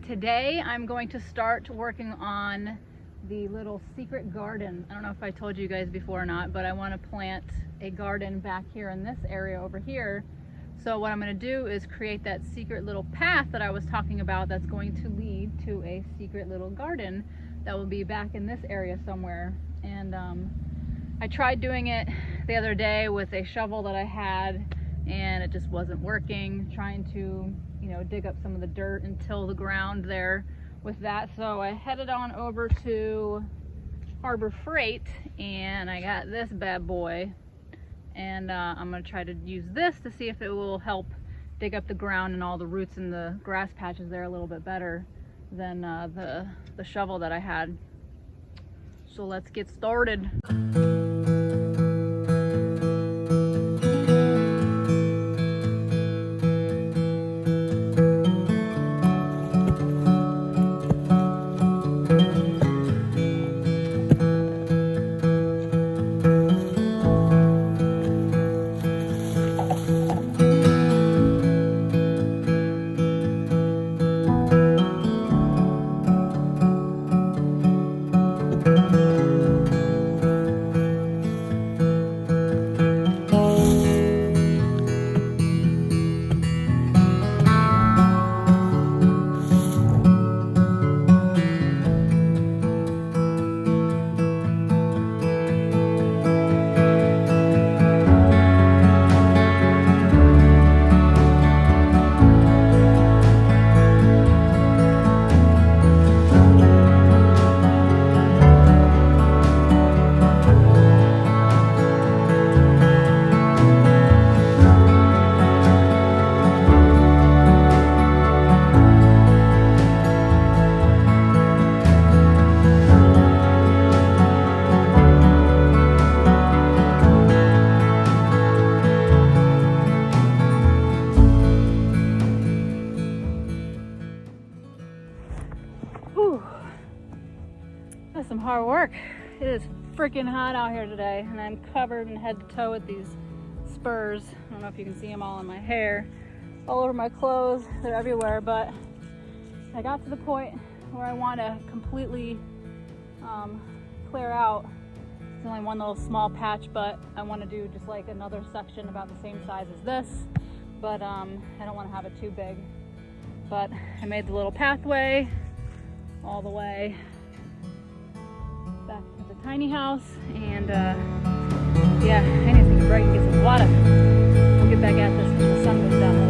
Today I'm going to start working on the little secret garden. I don't know if I told you guys before or not, but I want to plant a garden back here in this area over here. So what I'm going to do is create that secret little path that I was talking about that's going to lead to a secret little garden that will be back in this area somewhere. And I tried doing it the other day with a shovel that I had, and it just wasn't working, trying to, you know, dig up some of the dirt and till the ground there with that. So I headed on over to Harbor Freight and I got this bad boy, and I'm gonna try to use this to see if it will help dig up the ground and all the roots and the grass patches there a little bit better than the shovel that I had. So let's get started. That's some hard work. It is freaking hot out here today, and I'm covered in head to toe with these spurs. I don't know if you can see them all in my hair, all over my clothes. They're everywhere, but I got to the point where I want to completely clear out. It's only one little small patch, but I want to do just like another section about the same size as this, but I don't want to have it too big. But I made the little pathway all the way back to the tiny house, and yeah, I need to take a break and get some water. We'll get back at this when the sun goes down.